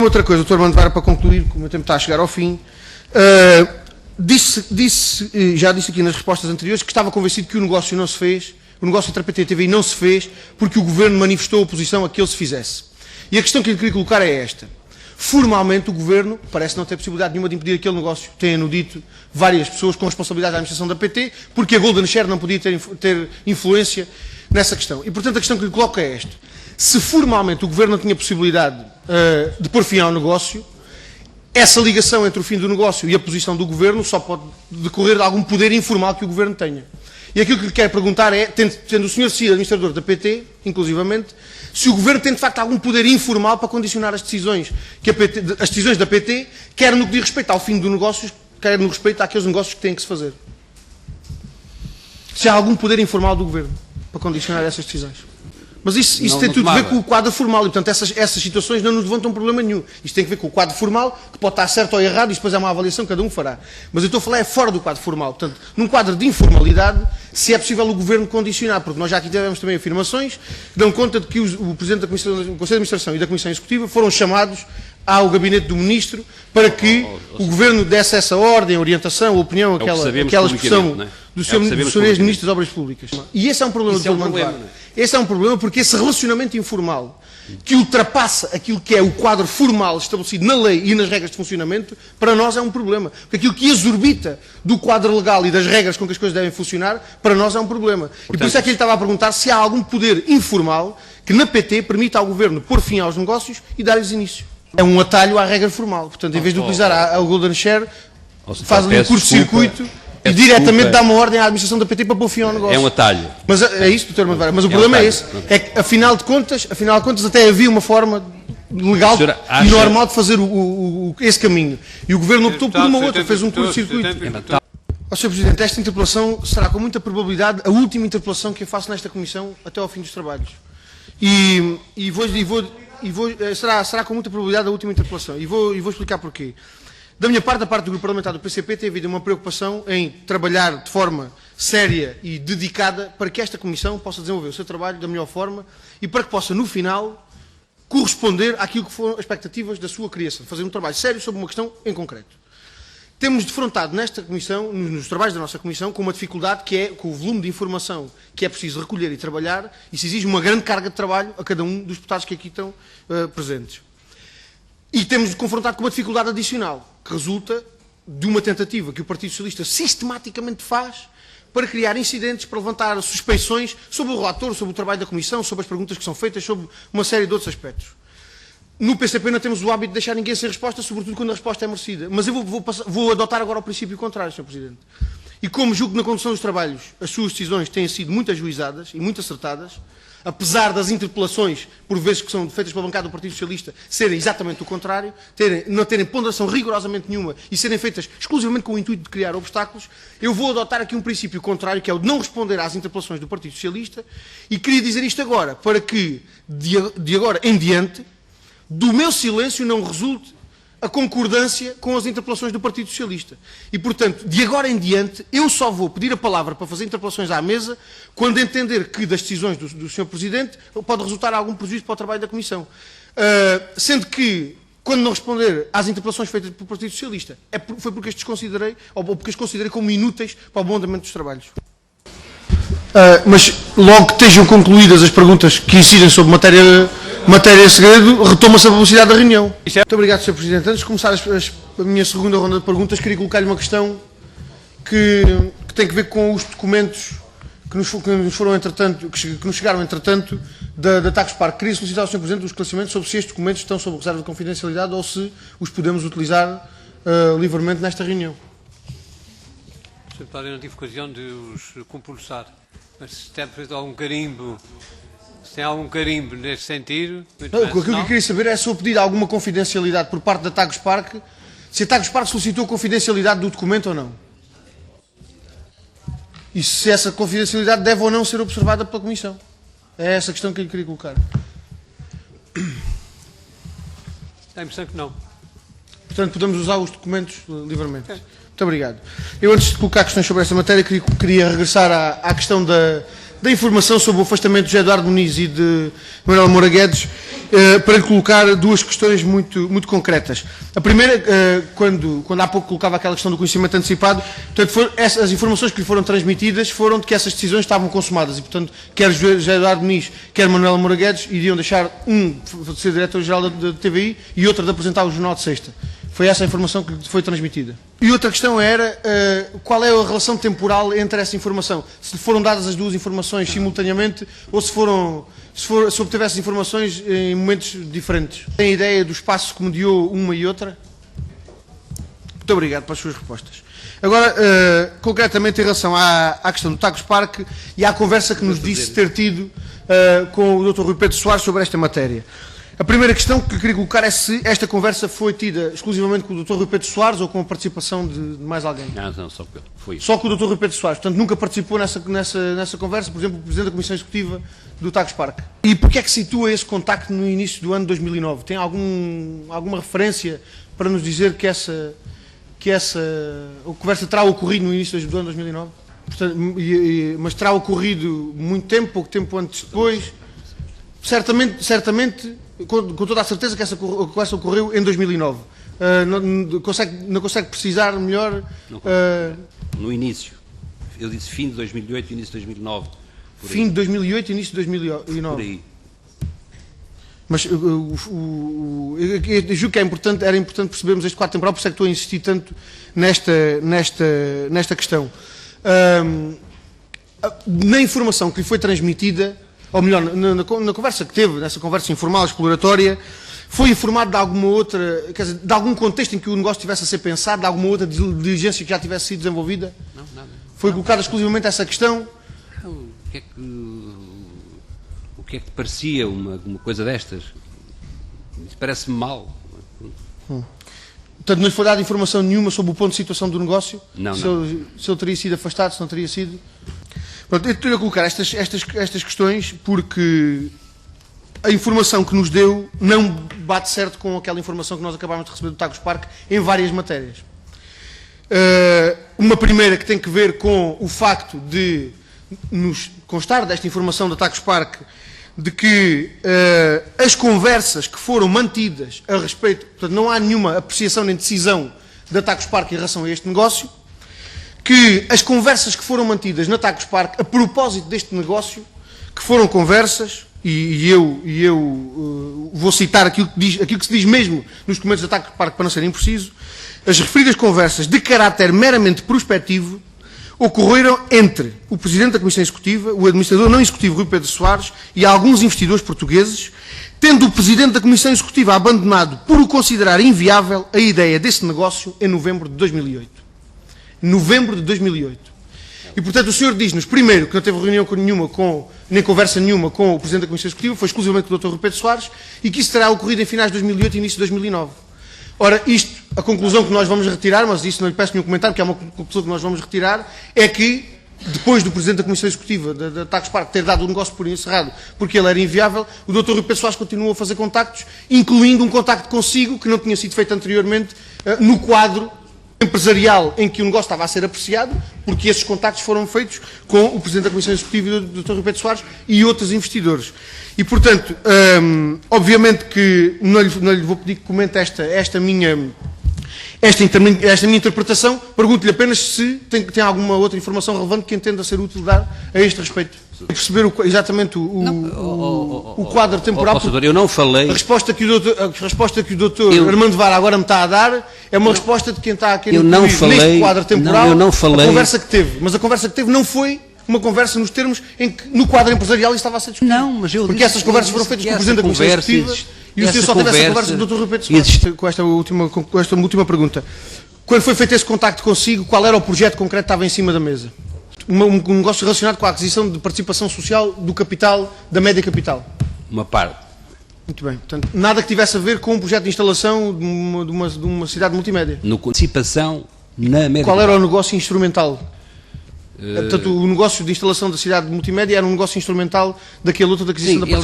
Outra coisa, Dr. Mantovara, para concluir, como o meu tempo está a chegar ao fim, já disse aqui nas respostas anteriores que estava convencido que o negócio não se fez, o negócio entre a PT e a TVI não se fez porque o Governo manifestou oposição a que ele se fizesse. E a questão que eu queria colocar é esta. Formalmente o Governo parece não ter possibilidade nenhuma de impedir aquele negócio. Tenham-no dito várias pessoas com responsabilidade da administração da PT, porque a Golden Share não podia ter influência nessa questão. E, portanto, a questão que lhe coloco é esta. Se formalmente o Governo não tinha possibilidade de pôr fim ao negócio, essa ligação entre o fim do negócio e a posição do Governo só pode decorrer de algum poder informal que o Governo tenha. E aquilo que lhe quero perguntar é, tendo o Sr. sido administrador da PT, inclusivamente, se o Governo tem de facto algum poder informal para condicionar as decisões da PT, quer no que diz respeito ao fim do negócio, quer no respeito àqueles negócios que têm que se fazer. Se há algum poder informal do Governo para condicionar essas decisões. Mas isso tem tudo a ver com o quadro formal e, portanto, essas situações não nos levantam problema nenhum. Isto tem a ver com o quadro formal, que pode estar certo ou errado, e depois é uma avaliação que cada um fará. Mas eu estou a falar fora do quadro formal. Portanto, num quadro de informalidade, se é possível o Governo condicionar, porque nós já aqui tivemos também afirmações que dão conta de que o Presidente do Conselho de Administração e da Comissão Executiva foram chamados ao gabinete do Ministro para que o Governo desse essa ordem, orientação, opinião, aquela expressão do Sr. Ministro das Obras Públicas. E esse é um problema do Dr. Mantovara. Esse é um problema porque esse relacionamento informal que ultrapassa aquilo que é o quadro formal estabelecido na lei e nas regras de funcionamento, para nós é um problema. Porque aquilo que exorbita do quadro legal e das regras com que as coisas devem funcionar, para nós é um problema. Portanto, e por isso é que ele estava a perguntar se há algum poder informal que na PT permita ao Governo pôr fim aos negócios e dar-lhes início. É um atalho à regra formal. Portanto, em vez de utilizar a Golden Share, faz um curto-circuito e diretamente dá uma ordem à administração da PT para pôr fim ao negócio. É um atalho. Mas é isso, Dr. Mantovara. Mas o problema é esse. É que, afinal de contas, até havia uma forma legal e normal de fazer esse caminho. E o Governo optou por uma outra, fez um curto-circuito. Ó, Sr. Presidente, esta interpelação será com muita probabilidade a última interpelação que eu faço nesta Comissão até ao fim dos trabalhos. Será com muita probabilidade a última interpelação. E vou explicar porquê. Da minha parte, da parte do Grupo Parlamentar do PCP, tem havido uma preocupação em trabalhar de forma séria e dedicada para que esta Comissão possa desenvolver o seu trabalho da melhor forma e para que possa, no final, corresponder àquilo que foram as expectativas da sua criação, fazer um trabalho sério sobre uma questão em concreto. Temos defrontado nesta Comissão, nos trabalhos da nossa Comissão, com uma dificuldade que é com o volume de informação que é preciso recolher e trabalhar, e se exige uma grande carga de trabalho a cada um dos deputados que aqui estão presentes. E temos confrontado com uma dificuldade adicional, que resulta de uma tentativa que o Partido Socialista sistematicamente faz para criar incidentes, para levantar suspeições sobre o relator, sobre o trabalho da Comissão, sobre as perguntas que são feitas, sobre uma série de outros aspectos. No PCP não temos o hábito de deixar ninguém sem resposta, sobretudo quando a resposta é merecida. Mas eu vou adotar agora o princípio contrário, Sr. Presidente. E como julgo que na condução dos trabalhos as suas decisões têm sido muito ajuizadas e muito acertadas, apesar das interpelações, por vezes que são feitas pela bancada do Partido Socialista, serem exatamente o contrário, não terem ponderação rigorosamente nenhuma e serem feitas exclusivamente com o intuito de criar obstáculos, eu vou adotar aqui um princípio contrário, que é o de não responder às interpelações do Partido Socialista, e queria dizer isto agora, para que, de agora em diante, do meu silêncio não resulte a concordância com as interpelações do Partido Socialista. E, portanto, de agora em diante, eu só vou pedir a palavra para fazer interpelações à mesa quando entender que das decisões do Sr. Presidente pode resultar algum prejuízo para o trabalho da Comissão. Sendo que, quando não responder às interpelações feitas pelo Partido Socialista, foi porque as desconsiderei, ou porque as considerei como inúteis para o bom andamento dos trabalhos. Mas logo que estejam concluídas as perguntas que incidem sobre matéria de segredo, retoma-se a velocidade da reunião. Muito obrigado, Sr. Presidente. Antes de começar a minha segunda ronda de perguntas, queria colocar-lhe uma questão que tem a ver com os documentos que nos chegaram, entretanto, da Tagus Park. Queria solicitar ao Sr. Presidente os esclarecimentos sobre se estes documentos estão sob reserva de confidencialidade ou se os podemos utilizar livremente nesta reunião. Sr. Deputado, eu não tive ocasião de os compulsar, mas se tem feito algum carimbo... Se tem algum carimbo nesse sentido... Aquilo que eu queria saber é se eu pedir alguma confidencialidade por parte da Tagus Park, se a Tagus Park solicitou a confidencialidade do documento ou não. E se essa confidencialidade deve ou não ser observada pela Comissão. É essa a questão que eu queria colocar. Dá a impressão que não. Portanto, podemos usar os documentos livremente. Okay. Muito obrigado. Eu, antes de colocar questões sobre esta matéria, queria regressar à questão da informação sobre o afastamento de José Eduardo Muniz e de Manuel Moura Guedes para lhe colocar duas questões muito concretas. A primeira, quando há pouco colocava aquela questão do conhecimento antecipado, portanto, as informações que lhe foram transmitidas foram de que essas decisões estavam consumadas e, portanto, quer José Eduardo Muniz, quer Manuela Moura Guedes iriam deixar um de ser diretor-geral da TVI e outro de apresentar o Jornal de Sexta. Foi essa a informação que lhe foi transmitida. E outra questão era qual é a relação temporal entre essa informação. Se foram dadas as duas informações simultaneamente ou se obteve essas informações em momentos diferentes. Tem ideia do espaço que mediou uma e outra? Muito obrigado pelas suas respostas. Agora, concretamente em relação à questão do Tagus Park e à conversa que nos disse ter tido com o Dr. Rui Pedro Soares sobre esta matéria. A primeira questão que queria colocar é se esta conversa foi tida exclusivamente com o Dr. Rui Pedro Soares ou com a participação de mais alguém? Não, só com ele. Foi. Só com o Dr. Rui Pedro Soares. Portanto, nunca participou nessa conversa, por exemplo, o Presidente da Comissão Executiva do Tagus Park. E porquê é que situa esse contacto no início do ano 2009? Tem alguma referência para nos dizer que essa conversa terá ocorrido no início do ano 2009? Portanto, mas terá ocorrido muito tempo, pouco tempo antes, depois? Certamente, com toda a certeza que essa conversa ocorreu em 2009. Não consegue precisar melhor? No início. Eu disse fim de 2008 e início de 2009. Fim de 2008 e início de 2009. Por aí. Mas eu julgo que era importante percebermos este quadro temporal, por isso é que estou a insistir tanto nesta questão. Na informação que lhe foi transmitida, ou melhor, na conversa que teve, nessa conversa informal, exploratória, foi informado de alguma outra, quer dizer, de algum contexto em que o negócio estivesse a ser pensado, de alguma outra diligência que já tivesse sido desenvolvida? Não, nada. Foi colocada exclusivamente essa questão? O que é que parecia uma coisa destas? Isso parece-me mal. Portanto, não lhe foi dada informação nenhuma sobre o ponto de situação do negócio? Não, se não. Se ele teria sido afastado, se não teria sido? Pronto, eu estou a colocar estas questões porque a informação que nos deu não bate certo com aquela informação que nós acabámos de receber do Tagus Park em várias matérias. Uma primeira que tem que ver com o facto de nos constar desta informação do Tagus Park de que as conversas que foram mantidas a respeito, portanto não há nenhuma apreciação nem decisão da Tagus Park em relação a este negócio, que as conversas que foram mantidas na Tagus Park a propósito deste negócio, que foram conversas, e eu vou citar aquilo que se diz mesmo nos documentos da Tagus Park para não ser impreciso, as referidas conversas de caráter meramente prospectivo ocorreram entre o Presidente da Comissão Executiva, o Administrador não Executivo Rui Pedro Soares e alguns investidores portugueses, tendo o Presidente da Comissão Executiva abandonado por o considerar inviável a ideia desse negócio em novembro de 2008. Novembro de 2008. E, portanto, o senhor diz-nos, primeiro, que não teve reunião nem conversa nenhuma com o Presidente da Comissão Executiva, foi exclusivamente com o Dr. Rui Pedro Soares, e que isso terá ocorrido em finais de 2008 e início de 2009. Ora, a conclusão que nós vamos retirar, mas isso não lhe peço nenhum comentário, porque é uma conclusão que nós vamos retirar, é que, depois do Presidente da Comissão Executiva da Tagus Park ter dado o negócio por encerrado porque ele era inviável, o Dr. Rui Pedro Soares continuou a fazer contactos, incluindo um contacto consigo, que não tinha sido feito anteriormente, no quadro empresarial em que o negócio estava a ser apreciado, porque esses contactos foram feitos com o Presidente da Comissão Executiva e o Dr. Rui Pedro Soares e outros investidores. E, portanto, obviamente que não lhe vou pedir que comente esta minha interpretação, pergunto-lhe apenas se tem alguma outra informação relevante que entenda ser útil dar a este respeito. Perceber exatamente o quadro temporal. Eu não falei. A resposta que o Dr. Armando Vara agora me está a dar é uma resposta de quem está a querer incluir neste quadro temporal a conversa que teve. Mas a conversa que teve não foi uma conversa nos termos em que no quadro empresarial isto estava a ser discutido. Não, mas eu porque essas conversas foram feitas com o Presidente da Comissão Executiva e o senhor só teve essa conversa com o Dr. Rui Pedro Soares. Com esta última pergunta. Quando foi feito esse contacto consigo, qual era o projeto concreto que estava em cima da mesa? Um negócio relacionado com a aquisição de participação social do capital, da média capital? Uma parte. Muito bem. Portanto, nada que tivesse a ver com um projeto de instalação de uma cidade multimédia? No participação na média. Qual era o negócio instrumental? Portanto, o negócio de instalação da cidade multimédia era um negócio instrumental daquele outro de aquisição da participação.